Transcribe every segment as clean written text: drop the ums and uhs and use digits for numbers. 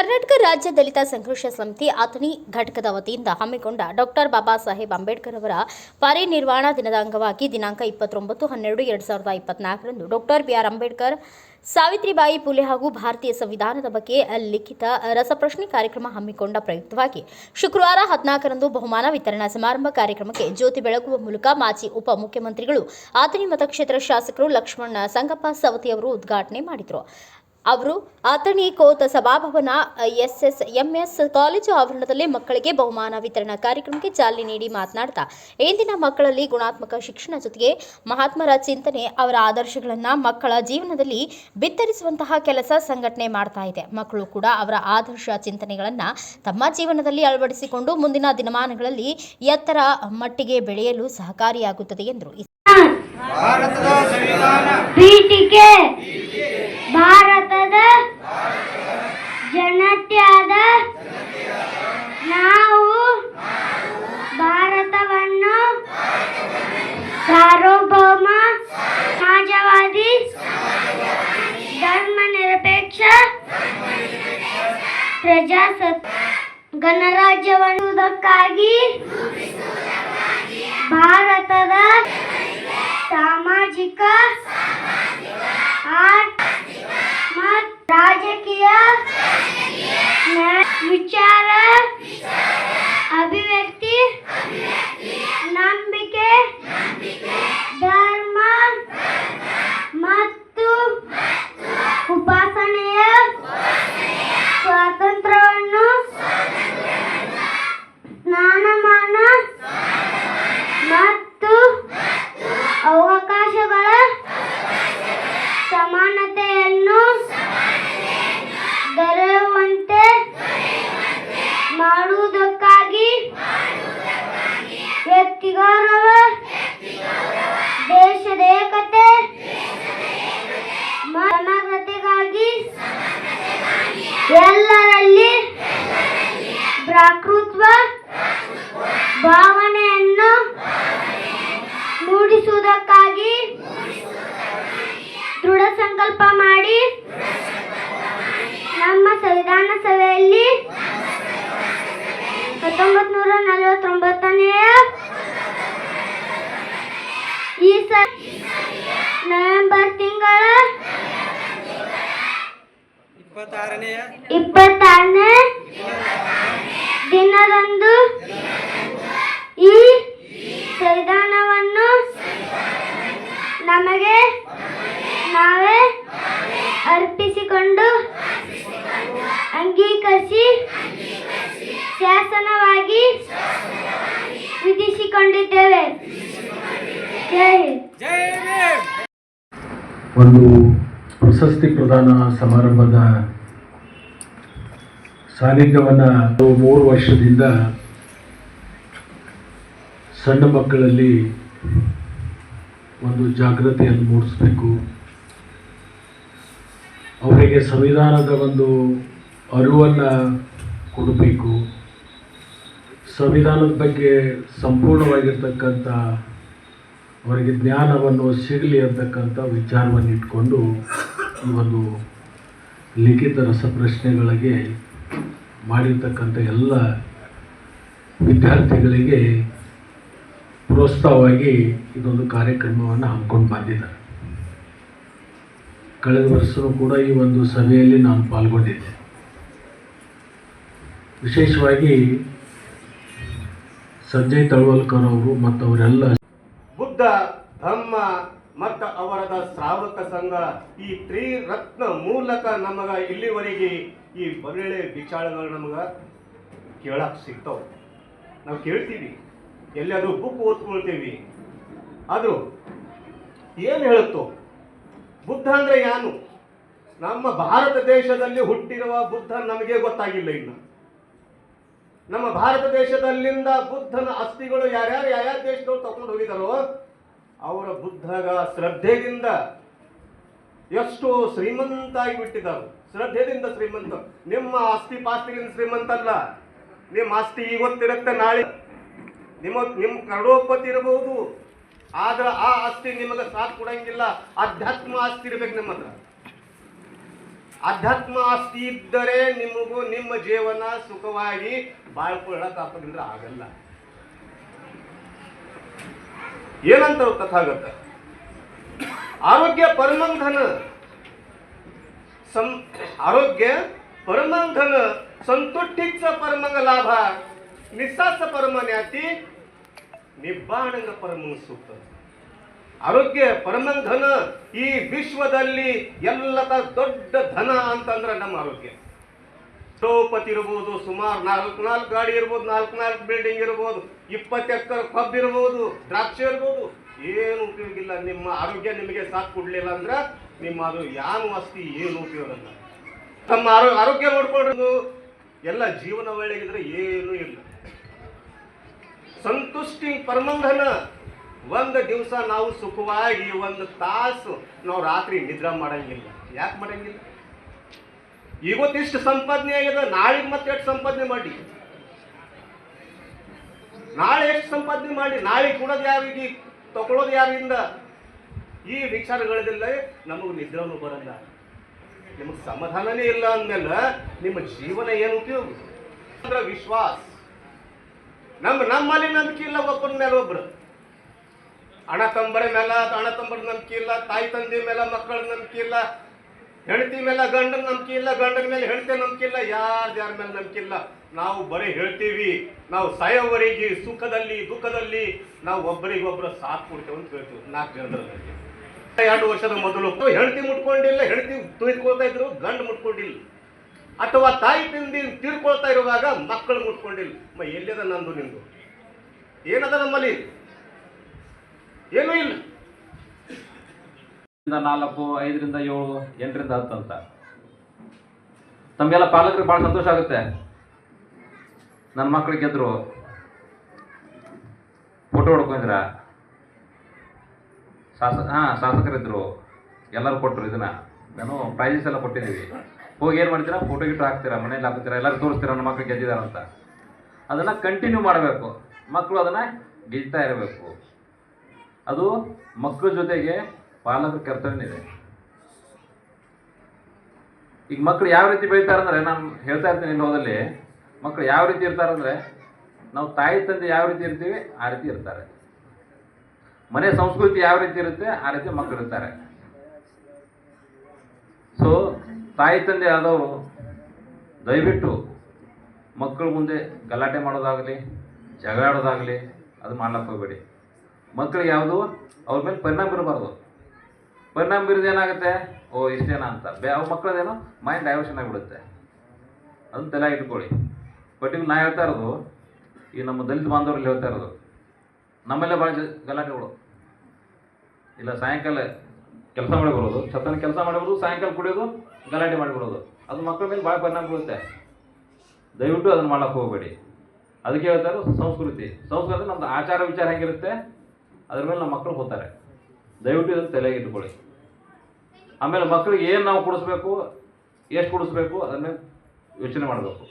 ಕರ್ನಾಟಕ ರಾಜ್ಯ ದಲಿತ ಸಂಘರ್ಷ ಸಮಿತಿ ಅಥಣಿ ಘಟಕದ ವತಿಯಿಂದ ಹಮ್ಮಿಕೊಂಡ ಡಾಕ್ಟರ್ ಬಾಬಾ ಸಾಹೇಬ್ ಅಂಬೇಡ್ಕರ್ ಅವರ ಪರಿನಿರ್ವಾಣ ದಿನದ ಅಂಗವಾಗಿ ದಿನಾಂಕ 29/12/2024ರಂದು ಡಾಕ್ಟರ್ ಬಿಆರ್ ಅಂಬೇಡ್ಕರ್, ಸಾವಿತ್ರಿಬಾಯಿ ಫುಲೆ ಹಾಗೂ ಭಾರತೀಯ ಸಂವಿಧಾನದ ಬಗ್ಗೆ ಲಿಖಿತ ರಸಪ್ರಶ್ನೆ ಕಾರ್ಯಕ್ರಮ ಹಮ್ಮಿಕೊಂಡ ಪ್ರಯುಕ್ತವಾಗಿ ಶುಕ್ರವಾರ 14ರಂದು ಬಹುಮಾನ ವಿತರಣಾ ಸಮಾರಂಭ ಕಾರ್ಯಕ್ರಮಕ್ಕೆ ಜ್ಯೋತಿ ಬೆಳಗುವ ಮೂಲಕ ಮಾಜಿ ಉಪಮುಖ್ಯಮಂತ್ರಿಗಳು ಅಥಣಿ ಮತಕ್ಷೇತ್ರ ಶಾಸಕರು ಲಕ್ಷ್ಮಣ ಸಂಗಪ್ಪ ಸವತಿ ಅವರು ಉದ್ಘಾಟನೆ ಮಾಡಿದರು. ಅವರು ಅಥಣಿ ಕೋತ ಸಭಾಭವನ ಎಸ್ಎಸ್ಎಂಎಸ್ ಕಾಲೇಜು ಆವರಣದಲ್ಲಿ ಮಕ್ಕಳಿಗೆ ಬಹುಮಾನ ವಿತರಣಾ ಕಾರ್ಯಕ್ರಮಕ್ಕೆ ಚಾಲನೆ ನೀಡಿ ಮಾತನಾಡ್ತಾ, ಇಂದಿನ ಮಕ್ಕಳಲ್ಲಿ ಗುಣಾತ್ಮಕ ಶಿಕ್ಷಣ ಜೊತೆಗೆ ಮಹಾತ್ಮರ ಚಿಂತನೆ, ಅವರ ಆದರ್ಶಗಳನ್ನು ಮಕ್ಕಳ ಜೀವನದಲ್ಲಿ ಬಿತ್ತರಿಸುವಂತಹ ಕೆಲಸ ಸಂಘಟನೆ ಮಾಡ್ತಾ ಇದೆ. ಮಕ್ಕಳು ಕೂಡ ಅವರ ಆದರ್ಶ ಚಿಂತನೆಗಳನ್ನು ತಮ್ಮ ಜೀವನದಲ್ಲಿ ಅಳವಡಿಸಿಕೊಂಡು ಮುಂದಿನ ದಿನಮಾನಗಳಲ್ಲಿ ಎತ್ತರ ಮಟ್ಟಿಗೆ ಬೆಳೆಯಲು ಸಹಕಾರಿಯಾಗುತ್ತದೆ ಎಂದರು. ಭಾರತದ ಸಂವಿಧಾನ ಪೀಠಿಕೆ ಭಾರತದ ಜನತೆಯಾದ ನಾವು ಭಾರತವನ್ನು ಸಾರ್ವಭೌಮ ಸಮಾಜವಾದಿ ಧರ್ಮ ನಿರಪೇಕ್ಷ ಪ್ರಜಾಸತ್ತಾತ್ಮಕ ಗಣರಾಜ್ಯವನ್ನುವುದಕ್ಕಾಗಿ ಭಾರತದ ಸಾಮಾಜಿಕ ಮತ್ತು ರಾಜಕೀಯ ವಿಚಾರ ಅಭಿವ್ಯಕ್ತಿ ನಂಬಿಕೆ ಧರ್ಮ ಮತ್ತು ಉಪಾಸನೆಯ ಸ್ವಾತಂತ್ರ್ಯವನ್ನು ಜ್ಞಾನಮಾನ ಮತ್ತು ಅವಕಾಶಗಳ ಸಮಾನತೆಯನ್ನು ದೊರೆಯುವಂತೆ ಮಾಡುವುದಕ್ಕಾಗಿ ವ್ಯಕ್ತಿಗೌರವ, ದೇಶದ ಏಕತೆ, ಸಮಗ್ರತೆಗಾಗಿ ಎಲ್ಲರಲ್ಲಿ ಭ್ರಾತೃತ್ವ ಭಾವನೆಯನ್ನು ಮೂಡಿಸುವುದಕ್ಕಾಗಿ ದೃಢ ಸಂಕಲ್ಪ ಮಾಡಿ ನಮ್ಮ ಸಂವಿಧಾನ ಸಭೆಯಲ್ಲಿ 1949ನೇ ನವೆಂಬರ್ ತಿಂಗಳ 26ನೇ ದಿನದಂದು ಈ ಸಂವಿಧಾನವನ್ನು ನಮಗೆ ನಾವೇ ಅರ್ಪಿಸಿಕೊಂಡು ಅಂಗೀಕರಿಸಿ ಶಾಸನವಾಗಿ ವಿಧಿಸಿಕೊಂಡಿದ್ದೇವೆ. ಜೈ ಹಿಂದ್. ಒಂದು ಪ್ರಶಸ್ತಿ ಪ್ರದಾನ ಸಮಾರಂಭದ ಸಾನ್ನಿಧ್ಯವನ್ನು 3 ವರ್ಷದಿಂದ ಸಣ್ಣ ಮಕ್ಕಳಲ್ಲಿ ಒಂದು ಜಾಗೃತಿಯನ್ನು ಮೂಡಿಸಬೇಕು, ಅವರಿಗೆ ಸಂವಿಧಾನದ ಒಂದು ಅರಿವನ್ನು ಕೊಡಬೇಕು, ಸಂವಿಧಾನದ ಬಗ್ಗೆ ಸಂಪೂರ್ಣವಾಗಿರ್ತಕ್ಕಂಥ ಅವರಿಗೆ ಜ್ಞಾನವನ್ನು ಸಿಗಲಿ ಅಂತಕ್ಕಂಥ ವಿಚಾರವನ್ನು ಇಟ್ಕೊಂಡು ಈ ಒಂದು ಲಿಖಿತ ರಸಪ್ರಶ್ನೆಗಳಿಗೆ ಮಾಡಿರ್ತಕ್ಕಂಥ ಎಲ್ಲ ವಿದ್ಯಾರ್ಥಿಗಳಿಗೆ ಪ್ರೋತ್ಸಾಹವಾಗಿ ಇದೊಂದು ಕಾರ್ಯಕ್ರಮವನ್ನು ಹಮ್ಮಿಕೊಂಡು ಬಂದಿದ್ದಾರೆ. ಕಳೆದ ವರ್ಷವೂ ಕೂಡ ಈ ಒಂದು ಸಭೆಯಲ್ಲಿ ನಾನು ಪಾಲ್ಗೊಂಡಿದ್ದೆ. ವಿಶೇಷವಾಗಿ ಸಂಜಯ್ ತಳವಲ್ಕರ್ ಅವರು ಮತ್ತು ಅವರೆಲ್ಲ ಬುದ್ಧ, ಧಮ್ಮ ಮತ್ತು ಅವರದ ಶ್ರಾವಕ ಸಂಘ ಈ ತ್ರಿರತ್ನ ಮೂಲಕ ನಮಗ ಇಲ್ಲಿವರೆಗೆ ಈ ಒಳ್ಳೆ ವಿಚಾರಗಳು ನಮಗೆ ಕೇಳಕ್ಕೆ ಸಿಗ್ತಾವೆ. ನಾವು ಕೇಳ್ತೀವಿ, ಎಲ್ಲಾದರೂ ಬುಕ್ ಓದ್ಕೊಳ್ತೀವಿ, ಅದು ಏನು ಹೇಳುತ್ತೋ ಬುದ್ಧ ಅಂದರೆ ಯಾನು? ನಮ್ಮ ಭಾರತ ದೇಶದಲ್ಲಿ ಹುಟ್ಟಿರುವ ಬುದ್ಧ ನಮಗೆ ಗೊತ್ತಾಗಿಲ್ಲ. ಇನ್ನು ನಮ್ಮ ಭಾರತ ದೇಶದಲ್ಲಿಂದ ಬುದ್ಧನ ಅಸ್ಥಿಗಳು ಯಾರ್ಯಾರು ದೇಶದವ್ರು ತಗೊಂಡು ಹೋಗಿದಾರೋ ಅವರ ಬುದ್ಧಗ ಶ್ರದ್ಧೆಯಿಂದ ಎಷ್ಟು ಶ್ರೀಮಂತ ಆಗಿಬಿಟ್ಟಿದ್ದಾರೆ. ಶ್ರದ್ಧೆಯಿಂದ ಶ್ರೀಮಂತ. ನಿಮ್ಮ ಆಸ್ತಿ ಪಾಸ್ತಿಗಿಂತ ಶ್ರೀಮಂತ ಅಲ್ಲ. ನಿಮ್ಮ ಆಸ್ತಿ ಇವತ್ತಿರುತ್ತೆ, ನಾಳೆ ನಿಮ್ಮ ಕರೋಡ್ಪತಿ ಇರಬಹುದು, ಆದ್ರೆ ಆ ಆಸ್ತಿ ನಿಮಗೆ ಸಾಥ್ ಕೊಡಂಗಿಲ್ಲ. ಅಧ್ಯಾತ್ಮ ಆಸ್ತಿ ಇರ್ಬೇಕು ನಿಮ್ಮ ಹತ್ರ. ಅಧ್ಯಾತ್ಮ ಆಸ್ತಿ ಇದ್ದರೆ ನಿಮಗೂ ನಿಮ್ಮ ಜೀವನ ಸುಖವಾಗಿ ಬಾಳ್ಕೊಳ್ಳಕ್ ಆಗೋದಿಲ್ಲ, ಆಗಲ್ಲ. ಏನಂತ ತಥಾಗತ, ಆರೋಗ್ಯ ಪರಮಂಧನ, आरोग्य परमंधन, संतुष्टीच परमंग लाभ, निस्साच परमन्याती, निब्बाणंग परमंग सुख. ಆರೋಗ್ಯ ಪರಮಂಧನ. ಈ ವಿಶ್ವದಲ್ಲಿ ಎಲ್ಲದ ದೊಡ್ಡ ಧನ ಅಂತಂದ್ರೆ ನಮ್ಮ ಆರೋಗ್ಯ. ದ್ರೌಪದಿ ಇರ್ಬೋದು, ಸುಮಾರು 4 ಗಾಡಿ ಇರ್ಬೋದು, 4 ಬಿಲ್ಡಿಂಗ್ ಇರ್ಬೋದು, 20 ಎಕರೆ ಕಬ್ಬು ಇರ್ಬೋದು, ದ್ರಾಕ್ಷಿ ಇರ್ಬೋದು, ಏನು ಉಪಯೋಗ ಇಲ್ಲ. ನಿಮ್ಮ ಆರೋಗ್ಯ ನಿಮಗೆ ಸಾಥ್ ಕೊಡ್ಲಿಲ್ಲ ಅಂದ್ರೆ ನಿಮ್ಮ ಅದು ಯಾನು ಆಸ್ತಿ ಏನು ಉಪಯೋಗ ಇಲ್ಲ. ನಮ್ಮ ಆರೋಗ್ಯ ನೋಡ್ಕೊಳ್ಳೋದು ಎಲ್ಲ ಜೀವನ ಒಳ್ಳೆಗಿದ್ರೆ ಏನೂ ಇಲ್ಲ. ಸಂತುಷ್ಟಿ ಪರಮಂಧನ. ಒಂದು ದಿವಸ ನಾವು ಸುಖವಾಗಿ 1 ತಾಸು ನಾವು ರಾತ್ರಿ ನಿದ್ರೆ ಮಾಡಂಗಿಲ್ಲ. ಯಾಕೆ ಮಾಡಂಗಿಲ್ಲ? ಇವತ್ತಿಷ್ಟು ಸಂಪಾದನೆ ಆಗಿದೆ, ನಾಳೆ ಮತ್ತೆ ಎಷ್ಟು ಸಂಪಾದನೆ ಮಾಡಿ, ನಾಳೆ ಎಷ್ಟು ಸಂಪಾದನೆ ಮಾಡಿ, ನಾಳೆ ಕೊಡೋದು ಯಾರಿಗೆ, ತಗೊಳ್ಳೋದು ಯಾರಿಂದ? ಈ ವಿಚಾರಗಳಿಲ್ಲ, ನಮಗೆ ನಿದ್ರನು ಬರಲ್ಲ, ನಿಮಗೆ ಸಮಾಧಾನನೇ ಇಲ್ಲ ಅಂದ್ಮೇಲೆ ನಿಮ್ಮ ಜೀವನ ಏನು ಉಪಯೋಗ? ಅಂದ್ರೆ ವಿಶ್ವಾಸ. ನಮ್ಮಲ್ಲಿ ನಂಬಿಕೆ ಇಲ್ಲ, ಒಬ್ಬರ ಮೇಲೆ ಒಬ್ರು. ಅಣ್ಣ ತಂಬರ ಮೇಲೆ ಅಣ್ಣ ತಂಬರ ನಂಬಿಕೆ ಇಲ್ಲ, ತಾಯಿ ತಂದೆ ಮೇಲೆ ಮಕ್ಕಳ ನಂಬಿಕೆ ಇಲ್ಲ, ಹೆಂಡತಿ ಮೇಲೆ ಗಂಡನ ನಂಬಿಕೆ ಇಲ್ಲ, ಗಂಡನ ಮೇಲೆ ಹೆಂಡತಿ ನಂಬಿಕೆ ಇಲ್ಲ, ಯಾರ ಮೇಲೆ ನಂಬಿಕೆ ಇಲ್ಲ. ನಾವು ಬರೀ ಹೇಳ್ತೀವಿ, ನಾವು ಸಾಯೋವರೆಗೆ ಸುಖದಲ್ಲಿ ದುಃಖದಲ್ಲಿ ನಾವು ಒಬ್ಬರಿಗೊಬ್ಬರು ಸಾಥ್ ಕೊಡ್ತೇವೆ ಅಂತ ಹೇಳ್ತೀವಿ. 4 ಜನರಲ್ಲಿ 2 ವರ್ಷದ ಮೊದಲು ಹೆಂಡತಿ ಮುಟ್ಕೊಂಡಿಲ್ಲ, ಹೆಂಡತಿ ತುಯ್ಕೊಳ್ತಾ ಇದ್ರು, ಗಂಡು ಮುಟ್ಕೊಂಡಿಲ್ಲ. ಅಥವಾ ತಾಯಿ ತಂದೆ ತೀರ್ಕೊಳ್ತಾ ಇರುವಾಗ ಮಕ್ಕಳು ಮುಟ್ಕೊಂಡಿಲ್ಲ. ಎಲ್ಲಿದ ನಂದು ನಿಂದು? ಏನದ ನಮ್ಮಲ್ಲಿ? ಏನೂ ಇಲ್ಲ. 4, 5ರಿಂದ 7, 8ರಿಂದ 10 ಅಂತ. ತಮಗೆಲ್ಲ ಪಾಲಕರಿಗೆ ಭಾಳ ಸಂತೋಷ ಆಗುತ್ತೆ. ನನ್ನ ಮಕ್ಕಳು ಗೆದ್ರು, ಫೋಟೋ ಹೊಡ್ಕೊಂಡಿದ್ರ, ಶಾಸಕರಿದ್ರು, ಎಲ್ಲರೂ ಕೊಟ್ಟರು. ಇದನ್ನ ನಾನು ಪ್ರೈಸಸ್ ಎಲ್ಲ ಕೊಟ್ಟಿದ್ದೀವಿ. ಹೋಗಿ ಏನು ಮಾಡ್ತೀರಾ, ಫೋಟೋ ಗಿಟ್ಟು ಹಾಕ್ತೀರಾ, ಮನೇಲಿ ಹಾಕ್ತೀರಾ, ಎಲ್ಲರೂ ತೋರಿಸ್ತೀರಾ ನನ್ನ ಮಕ್ಕಳು ಗೆದ್ದಿದಾರಂತ. ಅದನ್ನು ಕಂಟಿನ್ಯೂ ಮಾಡಬೇಕು. ಮಕ್ಕಳು ಅದನ್ನು ಗೆಲ್ತಾ ಇರಬೇಕು. ಅದು ಮಕ್ಕಳ ಜೊತೆಗೆ ಪಾಲಕರ ಕರ್ತವ್ಯ ಇದೆ. ಈಗ ಮಕ್ಕಳು ಯಾವ ರೀತಿ ಬೆಳೀತಾರೆ ಅಂದರೆ, ನಾನು ಹೇಳ್ತಾ ಇರ್ತೀನಿ ಇಲ್ಲಿ ಹೋದಲ್ಲಿ, ಮಕ್ಕಳು ಯಾವ ರೀತಿ ಇರ್ತಾರೆ ಅಂದರೆ, ನಾವು ತಾಯಿ ತಂದೆ ಯಾವ ರೀತಿ ಇರ್ತೀವಿ ಆ ರೀತಿ ಇರ್ತಾರೆ. ಮನೆ ಸಂಸ್ಕೃತಿ ಯಾವ ರೀತಿ ಇರುತ್ತೆ ಆ ರೀತಿ ಮಕ್ಕಳು ಇರ್ತಾರೆ. ಸೊ ತಾಯಿ ತಂದೆ ಆದವರು ದಯವಿಟ್ಟು ಮಕ್ಕಳ ಮುಂದೆ ಗಲಾಟೆ ಮಾಡೋದಾಗಲಿ, ಜಗಳ ಆಡೋದಾಗಲಿ ಅದು ಮಾಡ್ಲಿಕ್ಕೆ ಹೋಗಬೇಡಿ. ಮಕ್ಕಳಿಗೆ ಯಾವುದು ಅವ್ರ ಮೇಲೆ ಪರಿಣಾಮ ಬೀರಬಾರ್ದು. ಪರಿಣಾಮ ಬೀರಿದ ಏನಾಗುತ್ತೆ, ಓ ಇಷ್ಟೇನ ಅಂತ ಅವ್ರ ಮಕ್ಕಳದೇನೋ ಮೈಂಡ್ ಡೈವರ್ಷನ್ ಆಗಿಬಿಡುತ್ತೆ. ಅದನ್ನು ತಲೆ ಇಟ್ಕೊಳ್ಳಿ. ಪರ್ಟಿಕ್ಯುಲರ್ ನಾ ಹೇಳ್ತಾ ಇರೋದು ಈ ನಮ್ಮ ದಲಿತ ಬಾಂಧವರಲ್ಲಿ ಹೇಳ್ತಾ ಇರೋದು. ನಮ್ಮಲ್ಲೇ ಭಾಳ ಗಲಾಟೆಗಳು ಇಲ್ಲ. ಸಾಯಂಕಾಲ ಕೆಲಸ ಮಾಡಿ ಬರೋದು, ಛತ್ತನ ಕೆಲಸ ಮಾಡಿಬಿಡೋದು, ಸಾಯಂಕಾಲ ಕುಡಿಯೋದು, ಗಲಾಟೆ ಮಾಡಿಬಿಡೋದು, ಅದು ಮಕ್ಕಳ ಮೇಲೆ ಭಾಳ ಪರಿಣಾಮ ಬೀಳುತ್ತೆ. ದಯವಿಟ್ಟು ಅದನ್ನು ಮಾಡೋಕ್ಕೆ ಹೋಗಬೇಡಿ. ಅದಕ್ಕೆ ಹೇಳ್ತಾರೆ ಸಂಸ್ಕೃತಿ. ಸಂಸ್ಕೃತಿ ನಮ್ಮದು ಆಚಾರ ವಿಚಾರ ಹೇಗಿರುತ್ತೆ ಅದ್ರ ಮೇಲೆ ನಮ್ಮ ಮಕ್ಕಳು ಹೋಗ್ತಾರೆ. ದಯವಿಟ್ಟು ಇದನ್ನು ತಲೆಗೆ ಇಟ್ಕೊಳ್ಳಿ. ಆಮೇಲೆ ಮಕ್ಕಳಿಗೆ ಏನು ನಾವು ಕೊಡಿಸ್ಬೇಕು, ಎಷ್ಟು ಕೊಡಿಸ್ಬೇಕು ಅದನ್ನೇ ಯೋಚನೆ ಮಾಡಬೇಕು.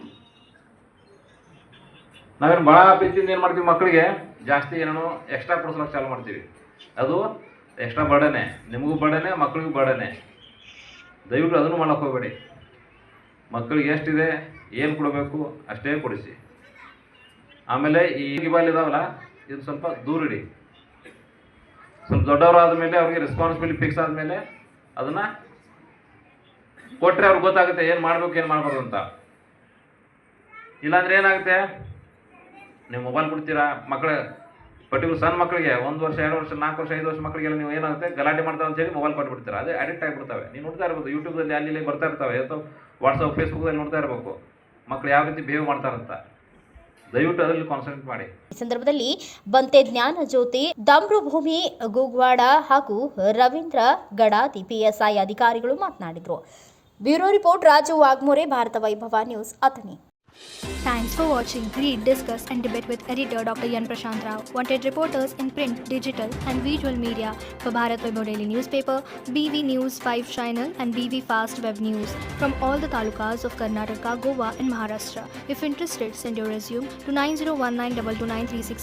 ನಾವೇನು ಭಾಳ ಪ್ರೀತಿಯಿಂದ ಏನು ಮಾಡ್ತೀವಿ, ಮಕ್ಕಳಿಗೆ ಜಾಸ್ತಿ ಏನೋ ಎಕ್ಸ್ಟ್ರಾ ಕೊಡಿಸ್ಲಿಕ್ಕೆ ಚಾಲು ಮಾಡ್ತೀವಿ. ಅದು ಎಕ್ಸ್ಟ್ರಾ ಬರ್ಡನೆ, ನಿಮಗೂ ಬರ್ಡನೆ, ಮಕ್ಕಳಿಗೂ ಬರ್ಡನೆ. ದಯವಿಟ್ಟು ಅದನ್ನು ಮಾಡೋಕ್ಕೆ ಹೋಗಬೇಡಿ. ಮಕ್ಕಳಿಗೆ ಎಷ್ಟಿದೆ, ಏನು ಕೊಡಬೇಕು ಅಷ್ಟೇ ಕೊಡಿಸಿ. ಆಮೇಲೆ ಈ ಮೊಬೈಲ್ ಇದಾವಲ್ಲ, ಇದು ಸ್ವಲ್ಪ ದೂರ ಇಡಿ. ಸ್ವಲ್ಪ ದೊಡ್ಡವರಾದ ಮೇಲೆ ಅವ್ರಿಗೆ ರೆಸ್ಪಾನ್ಸಿಬಿಲಿಟಿ ಫಿಕ್ಸ್ ಆದಮೇಲೆ ಅದನ್ನು ಕೊಟ್ಟರೆ ಅವ್ರಿಗೆ ಗೊತ್ತಾಗುತ್ತೆ ಏನು ಮಾಡಬೇಕು ಏನು ಮಾಡಬಾರ್ದು ಅಂತ. ಇಲ್ಲಾಂದ್ರೆ ಏನಾಗುತ್ತೆ, ನೀವು ಮೊಬೈಲ್ ಕೊಡ್ತೀರಾ, ಮಕ್ಕಳ ಪರ್ಟಿಕ್ಯುಲರ್ ಸಣ್ಣ ಮಕ್ಕಳಿಗೆ 1 ವರ್ಷ 2 ವರ್ಷ 4 ವರ್ಷ 5 ವರ್ಷ ಮಕ್ಕಳಿಗೆಲ್ಲ ನೀವು ಏನಾಗುತ್ತೆ ಗಲಾಟೆ ಮಾಡ್ತಾರೆ ಅಂತ ಹೇಳಿ ಮೊಬೈಲ್ ಕೊಟ್ಬಿಡ್ತೀರಾ. ಅದೇ ಅಡಿಕ್ಟ್ ಆಗಿಬಿಡ್ತವೆ. ನೀವು ನೋಡ್ತಾ ಇರ್ಬೋದು, ಯೂಟ್ಯೂಬಲ್ಲಿ ಅಲ್ಲಿ ಬರ್ತಾ ಇರ್ತವೆ, ಅಥವಾ ವಾಟ್ಸಪ್ ಫೇಸ್ಬುಕ್ದಲ್ಲಿ ನೋಡ್ತಾ ಇರಬೇಕು ಮಕ್ಕಳು ಯಾವ ರೀತಿ ಬಿಹೇವ್ ಮಾಡ್ತಾರಂತ. ದಯವಿಟ್ಟು ಅದರಲ್ಲಿ ಕಾನ್ಸಂಟ್ರೇಟ್ ಮಾಡಿ. ಈ ಸಂದರ್ಭದಲ್ಲಿ ಬಂತೆ ಜ್ಞಾನ ಜ್ಯೋತಿ, ದಂಬ್ರುಭೂಮಿ ಗೂಗ್ವಾಡ ಹಾಗೂ ರವೀಂದ್ರ ಗಡಾದಿ PSI ಅಧಿಕಾರಿಗಳು ಮಾತನಾಡಿದರು. ಬ್ಯೂರೋ ರಿಪೋರ್ಟ್ ರಾಜು ವಾಗ್ಮೋರೆ, ಭಾರತ ವೈಭವ news, Athani. Thanks for watching. Read, discuss and debate with editor Dr. Yan Prashant Rao. Wanted reporters in print, digital and visual media for Bharat Vaibhav Daily Newspaper, BV News 5 Channel and BV Fast Web News from all the talukas of Karnataka, Goa and Maharashtra. If interested, send your resume to 9019229369.